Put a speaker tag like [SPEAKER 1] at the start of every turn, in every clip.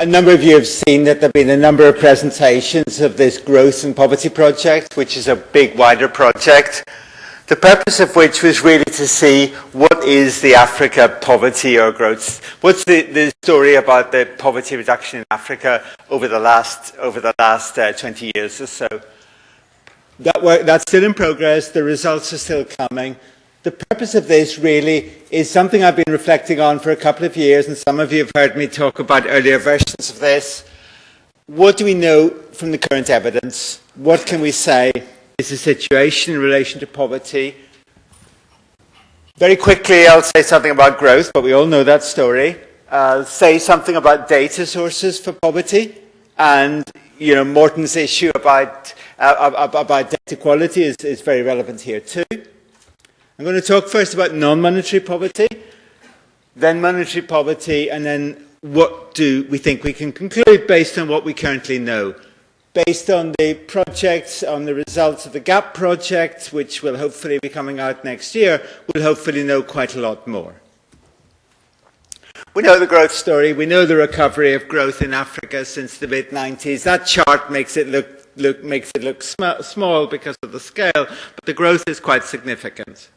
[SPEAKER 1] A number of you have seen that there have been a number of presentations of this Growth and Poverty Project, which is a big, wider project, the purpose of which was really to see what is the Africa poverty or growth. What's the story about the poverty reduction in Africa over the last 20 years or so. That's still in progress. The results are still coming. The purpose of this really is something I've been reflecting on for a couple of years, and some of you have heard me talk about earlier versions of this. What do we know from the current evidence? What can we say is the situation in relation to poverty? Very quickly, I'll say something about growth, but we all know that story. I'll say something about data sources for poverty, and Morton's issue about data quality is very relevant here too. I'm going to talk first about non-monetary poverty, then monetary poverty, and then what do we think we can conclude based on what we currently know. Based on the projects, on the results of the GAP project, which will hopefully be coming out next year, we'll hopefully know quite a lot more. We know the growth story. We know the recovery of growth in Africa since the mid-90s. That chart makes it look small because of the scale, but the growth is quite significant.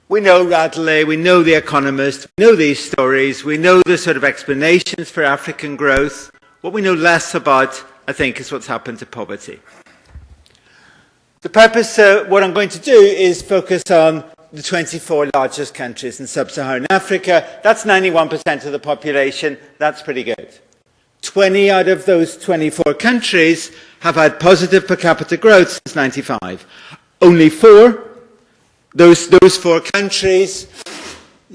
[SPEAKER 1] We know Radley, we know The Economist, we know these stories, we know the sort of explanations for African growth. What we know less about, I think, is what's happened to poverty. The purpose, what I'm going to do is focus on the 24 largest countries in sub-Saharan Africa. That's 91% of the population. That's pretty good. 20 out of those 24 countries have had positive per capita growth since 1995. Only 4, those 4 countries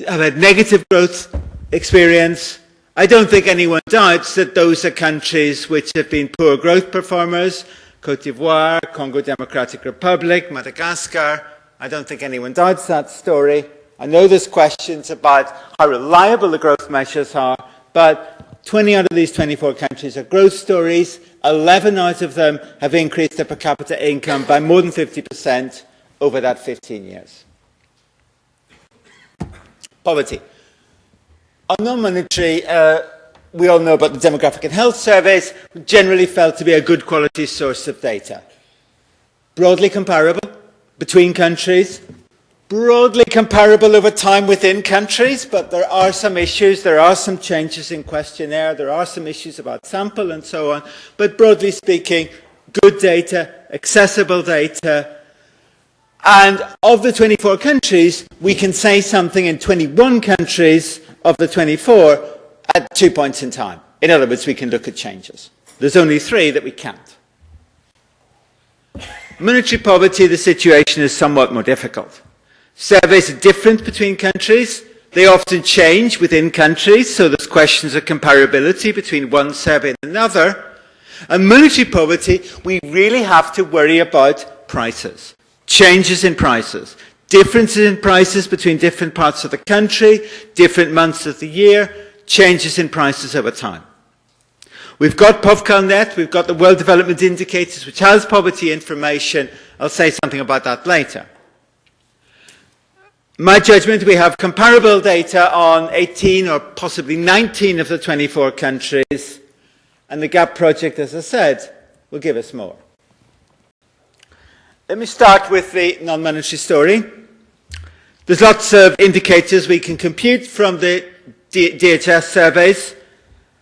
[SPEAKER 1] have had negative growth experience. I don't think anyone doubts that those are countries which have been poor growth performers. Cote d'Ivoire, Congo Democratic Republic, Madagascar. I don't think anyone doubts that story. I know there's questions about how reliable the growth measures are, but 20 out of these 24 countries are growth stories. 11 out of them have increased their per capita income by more than 50% over that 15 years. Poverty. On non-monetary, we all know about the Demographic and Health Surveys, generally felt to be a good quality source of data. Broadly comparable between countries, broadly comparable over time within countries, but there are some issues, there are some changes in questionnaire, there are some issues about sample and so on, but broadly speaking, good data, accessible data. And of the 24 countries, we can say something in 21 countries of the 24 at 2 points in time. In other words, we can look at changes. There's only 3 that we can't. Monetary poverty, the situation is somewhat more difficult. Surveys are different between countries. They often change within countries, so there's questions of comparability between one survey and another. And monetary poverty, we really have to worry about prices. Changes in prices. Differences in prices between different parts of the country, different months of the year, changes in prices over time. We've got POVCALNet, we've got the World Development Indicators, which has poverty information. I'll say something about that later. My judgment, we have comparable data on 18 or possibly 19 of the 24 countries, and the GAP project, as I said, will give us more. Let me start with the non-monetary story. There's lots of indicators we can compute from the DHS surveys.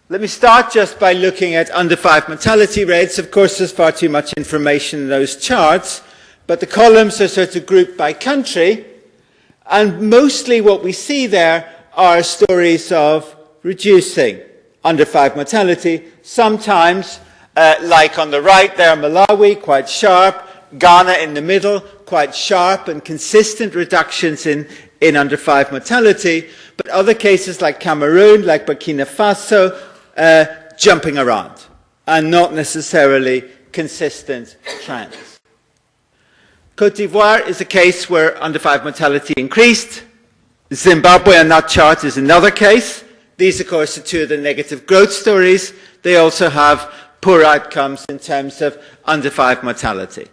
[SPEAKER 1] Let me start just by looking at under 5 mortality rates. Of course, there's far too much information in those charts, but the columns are sort of grouped by country, and mostly what we see there are stories of reducing under 5 mortality. Sometimes, like on the right there, Malawi, quite sharp. Ghana in the middle, quite sharp and consistent reductions in under 5 mortality. But other cases like Cameroon, like Burkina Faso, jumping around and not necessarily consistent trends. Cote d'Ivoire is a case where under 5 mortality increased. Zimbabwe on that chart is another case. These, of course, are 2 of the negative growth stories. They also have poor outcomes in terms of under 5 mortality.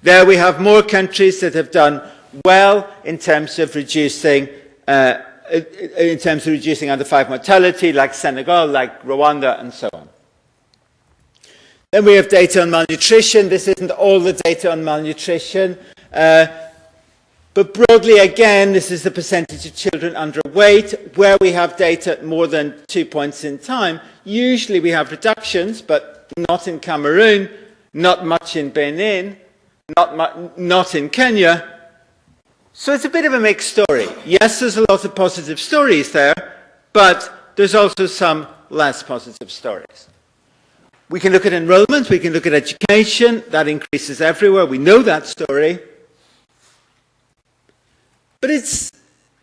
[SPEAKER 1] There we have more countries that have done well in terms of reducing in terms of reducing under-5 mortality, like Senegal, like Rwanda, and so on. Then we have data on malnutrition. This isn't all the data on malnutrition. But broadly, again, this is the percentage of children underweight. Where we have data at more than 2 points in time, usually we have reductions, but not in Cameroon, not much in Benin, not in Kenya. So it's a bit of a mixed story. Yes, there's a lot of positive stories there, but there's also some less positive stories. We can look at enrollment, we can look at education, that increases everywhere, we know that story. But it's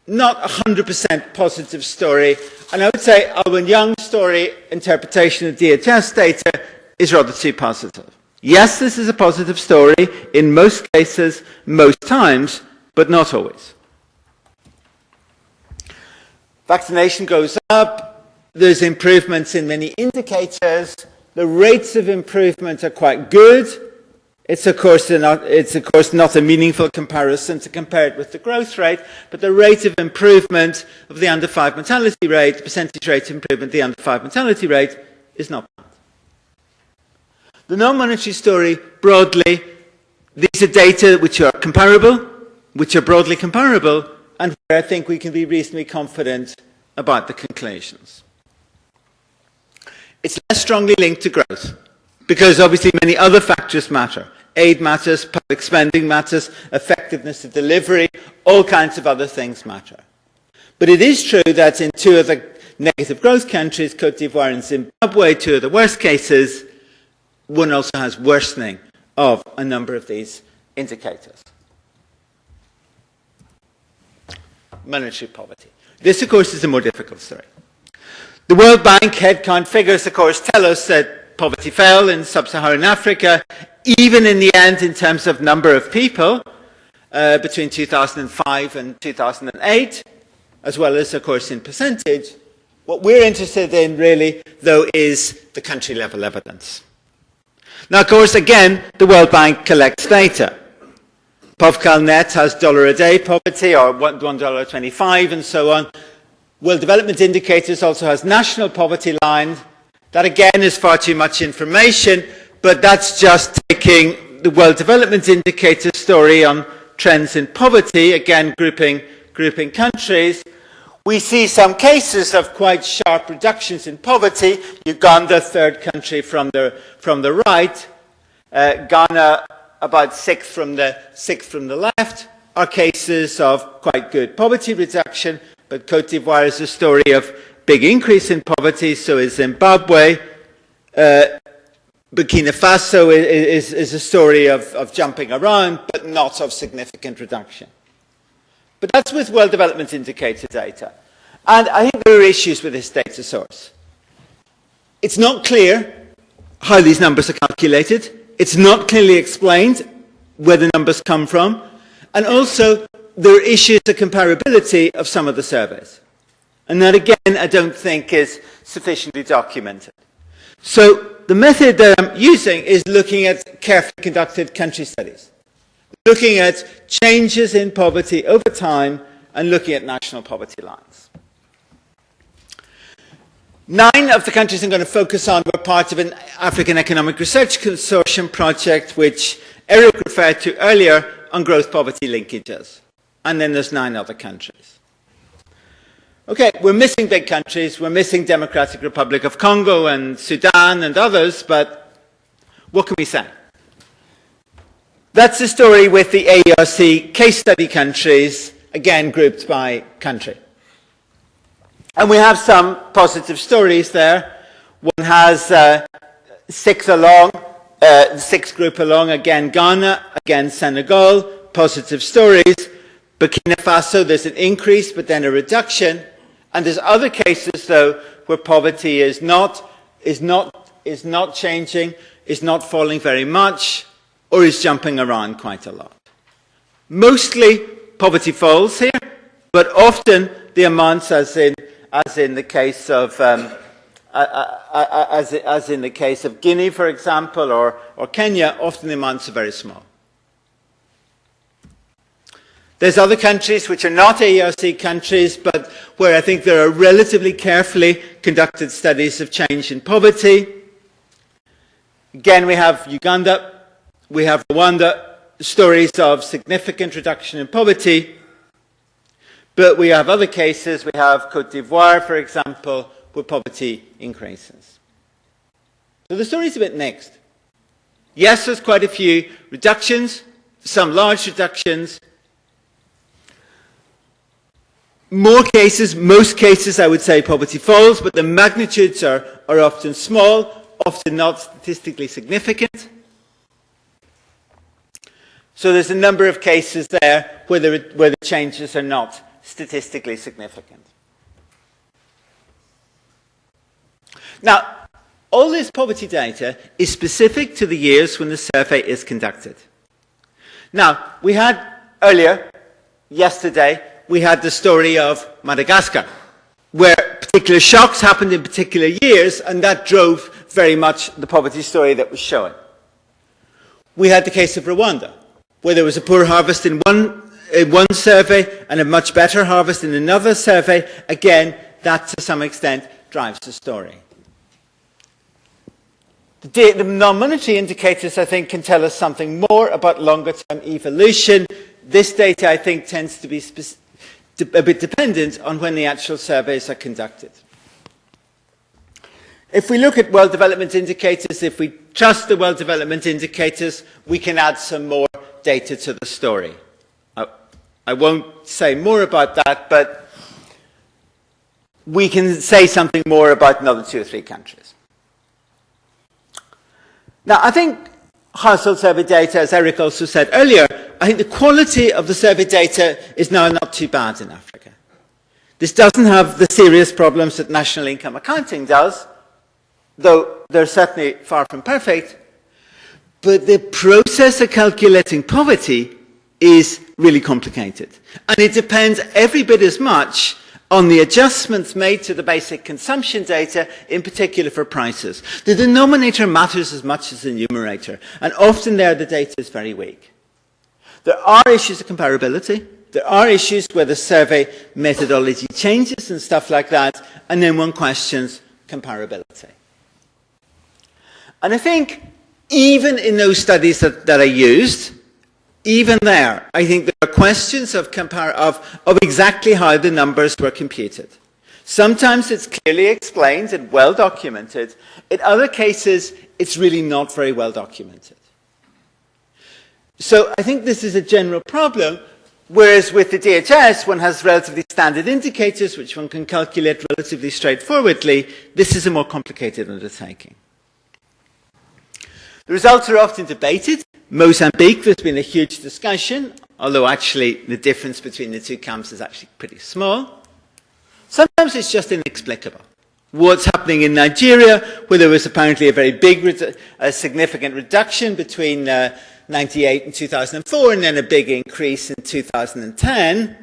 [SPEAKER 1] not a 100% positive story, and I would say Alwyn Young's story interpretation of DHS data is rather too positive. Yes, this is a positive story in most cases, most times, but not always. Vaccination goes up, there's improvements in many indicators, the rates of improvement are quite good. It's of course not a meaningful comparison to compare it with the growth rate, but the rate of improvement of the under-5 mortality rate, the percentage rate of improvement of the under-5 mortality rate, is not bad. The non-monetary story, broadly, these are data which are comparable, which are broadly comparable, and where I think we can be reasonably confident about the conclusions. It's less strongly linked to growth, because obviously many other factors matter. Aid matters, public spending matters, effectiveness of delivery, all kinds of other things matter. But it is true that in two of the negative growth countries, Cote d'Ivoire and Zimbabwe, two of the worst cases, one also has worsening of a number of these indicators. Monetary poverty. This, of course, is a more difficult story. The World Bank headcount figures, of course, tell us that poverty fell in sub-Saharan Africa, even in the end in terms of number of people, between 2005 and 2008, as well as, of course, in percentage. What we're interested in, really, though, is the country-level evidence. Now, of course, again, the World Bank collects data. PovCalNet has $1 a day poverty, or $1.25, and so on. World Development Indicators also has national poverty line. That, again, is far too much information, but that's just taking the World Development Indicator story on trends in poverty, again, grouping countries. We see some cases of quite sharp reductions in poverty. Uganda, third country from the right. Ghana, about sixth from the left, are cases of quite good poverty reduction. But Cote d'Ivoire is a story of big increase in poverty, so is Zimbabwe. Burkina Faso is a story of jumping around, but not of significant reduction. But that's with World Development Indicator data. And I think there are issues with this data source. It's not clear how these numbers are calculated. It's not clearly explained where the numbers come from. And also, there are issues of comparability of some of the surveys. And that, again, I don't think is sufficiently documented. So the method that I'm using is looking at carefully conducted country studies, looking at changes in poverty over time and looking at national poverty lines. 9 of the countries I'm going to focus on were part of an African Economic Research Consortium project, which Eric referred to earlier, on growth poverty linkages. And then there's 9 other countries. Okay, we're missing big countries. We're missing Democratic Republic of Congo and Sudan and others, but what can we say? That's the story with the AERC case study countries, again grouped by country. And we have some positive stories there. One has 6 along, 6 group along, again Ghana, again Senegal, positive stories. Burkina Faso, there's an increase, but then a reduction. And there's other cases, though, where poverty is not changing, is not falling very much, or is jumping around quite a lot. Mostly, poverty falls here, but often the amounts, as in the case of Guinea, for example, or Kenya, often the amounts are very small. There's other countries which are not AERC countries, but where I think there are relatively carefully conducted studies of change in poverty. Again, we have Uganda, we have Rwanda, stories of significant reduction in poverty. But we have other cases, we have Cote d'Ivoire, for example, where poverty increases. So the story is a bit mixed. Yes, there's quite a few reductions, some large reductions. Most cases, I would say poverty falls, but the magnitudes are often small, often not statistically significant. So there's a number of cases there where the changes are not statistically significant. Now, all this poverty data is specific to the years when the survey is conducted. Now, we had earlier, yesterday, we had the story of Madagascar, where particular shocks happened in particular years, and that drove very much the poverty story that was shown. We had the case of Rwanda, where there was a poor harvest in one survey and a much better harvest in another survey. Again, that to some extent drives the story. The non-monetary indicators, I think, can tell us something more about longer-term evolution. This data, I think, tends to be a bit dependent on when the actual surveys are conducted. If we look at world development indicators, if we trust the world development indicators, we can add some more data to the story. I won't say more about that, but we can say something more about another 2 or 3 countries. Now, I think household survey data, as Eric also said earlier, I think the quality of the survey data is now not too bad in Africa. This doesn't have the serious problems that national income accounting does, though they're certainly far from perfect. But the process of calculating poverty is really complicated. And it depends every bit as much on the adjustments made to the basic consumption data, in particular for prices. The denominator matters as much as the numerator, and often there the data is very weak. There are issues of comparability. There are issues where the survey methodology changes and stuff like that, and then one questions comparability. And I think even in those studies that I used, even there, I think there are questions of exactly how the numbers were computed. Sometimes it's clearly explained and well documented. In other cases, it's really not very well documented. So I think this is a general problem, whereas with the DHS, one has relatively standard indicators, which one can calculate relatively straightforwardly. This is a more complicated undertaking. The results are often debated. Mozambique, there's been a huge discussion, although actually the difference between the two camps is actually pretty small. Sometimes it's just inexplicable. What's happening in Nigeria, where there was apparently a very big, significant reduction between 1998 and 2004, and then a big increase in 2010.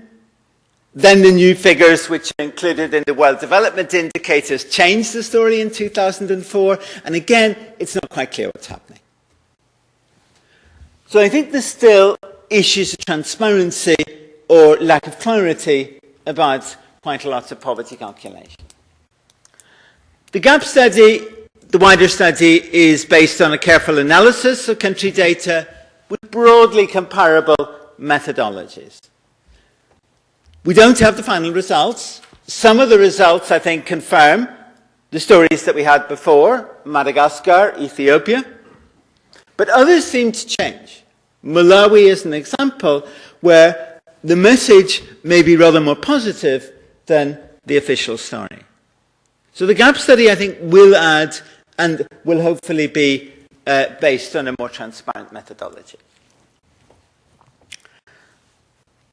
[SPEAKER 1] Then the new figures, which are included in the World Development Indicators, changed the story in 2004. And again, it's not quite clear what's happening. So I think there's still issues of transparency or lack of clarity about quite a lot of poverty calculation. The GAP study, the wider study, is based on a careful analysis of country data with broadly comparable methodologies. We don't have the final results. Some of the results, I think, confirm the stories that we had before, Madagascar, Ethiopia, but others seem to change. Malawi is an example where the message may be rather more positive than the official story. So the GAP study, I think, will add and will hopefully be based on a more transparent methodology.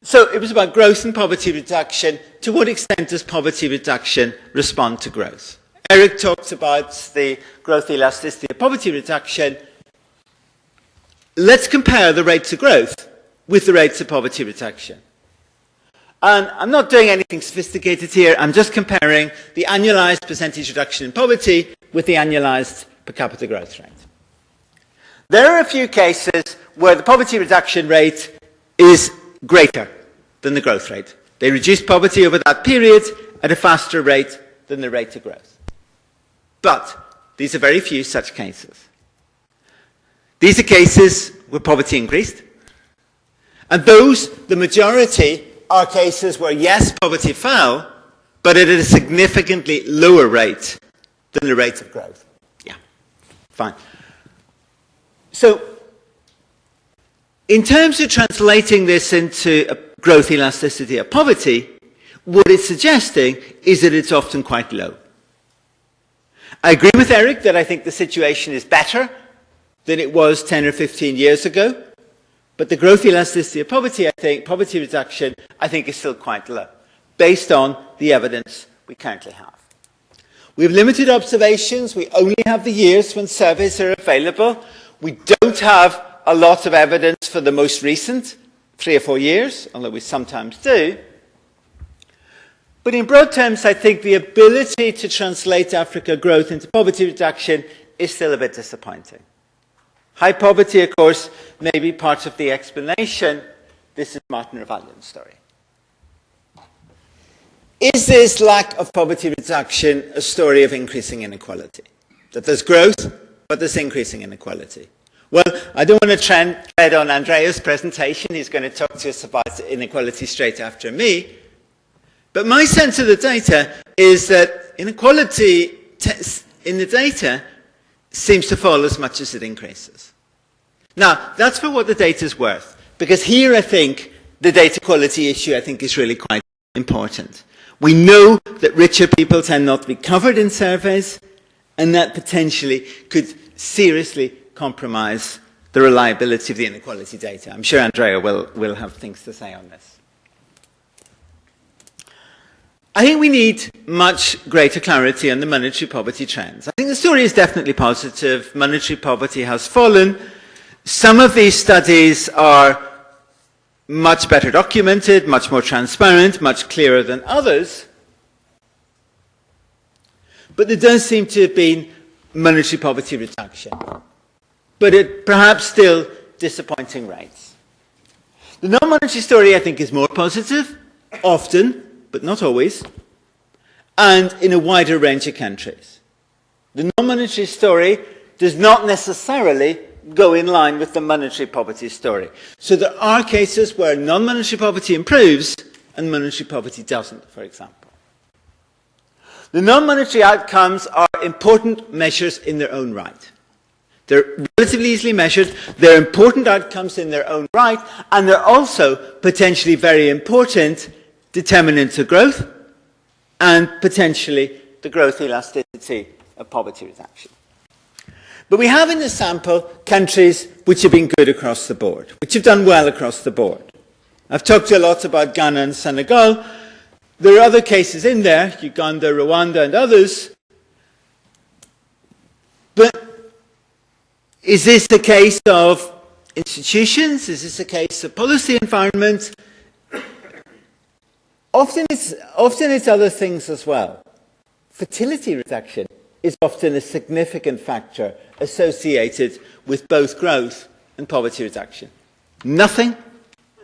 [SPEAKER 1] So it was about growth and poverty reduction. To what extent does poverty reduction respond to growth? Eric talked about the growth elasticity of poverty reduction. Let's compare the rates of growth with the rates of poverty reduction. And I'm not doing anything sophisticated here. I'm just comparing the annualized percentage reduction in poverty with the annualized per capita growth rate. There are a few cases where the poverty reduction rate is greater than the growth rate. They reduced poverty over that period at a faster rate than the rate of growth. But these are very few such cases. These are cases where poverty increased. And those, the majority, are cases where, yes, poverty fell, but at a significantly lower rate than the rate of growth. Yeah, fine. So, in terms of translating this into a growth elasticity of poverty, what it's suggesting is that it's often quite low. I agree with Eric that I think the situation is better than it was 10 or 15 years ago, but the growth elasticity of poverty, I think, poverty reduction, I think is still quite low, based on the evidence we currently have. We have limited observations. We only have the years when surveys are available. We don't have a lot of evidence for the most recent 3 or 4 years, although we sometimes do. But in broad terms, I think the ability to translate Africa growth into poverty reduction is still a bit disappointing. High poverty, of course, may be part of the explanation. This is Martin Ravallian's story. Is this lack of poverty reduction a story of increasing inequality? That there's growth, but there's increasing inequality? Well, I don't want to tread on Andrea's presentation. He's going to talk to us about inequality straight after me. But my sense of the data is that inequality in the data seems to fall as much as it increases. Now, that's for what the data is worth, because here I think the data quality issue I think is really quite important. We know that richer people tend not to be covered in surveys, and that potentially could seriously compromise the reliability of the inequality data. I'm sure Andrea will have things to say on this. I think we need much greater clarity on the monetary poverty trends. I think the story is definitely positive. Monetary poverty has fallen. Some of these studies are much better documented, much more transparent, much clearer than others. But there does seem to have been monetary poverty reduction, but at perhaps still disappointing rates. The non-monetary story, I think, is more positive, often, but not always, and in a wider range of countries. The non-monetary story does not necessarily go in line with the monetary poverty story. So there are cases where non-monetary poverty improves and monetary poverty doesn't, for example. The non-monetary outcomes are important measures in their own right. They're relatively easily measured, they're important outcomes in their own right, and they're also potentially very important determinants of growth and potentially the growth elasticity of poverty reduction. But we have in the sample countries which have been good across the board, which have done well across the board. I've talked a lot about Ghana and Senegal. There are other cases in there, Uganda, Rwanda, and others. But is this a case of institutions? Is this a case of policy environment? Often it's other things as well. Fertility reduction is often a significant factor associated with both growth and poverty reduction.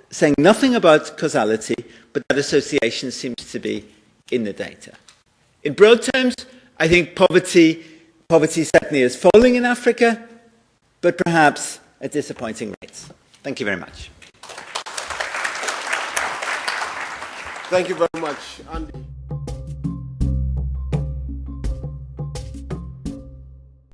[SPEAKER 1] Saying nothing about causality, but that association seems to be in the data. In broad terms, I think poverty certainly is falling in Africa, but perhaps at disappointing rates. Thank you very much.
[SPEAKER 2] Thank you very much, Andy.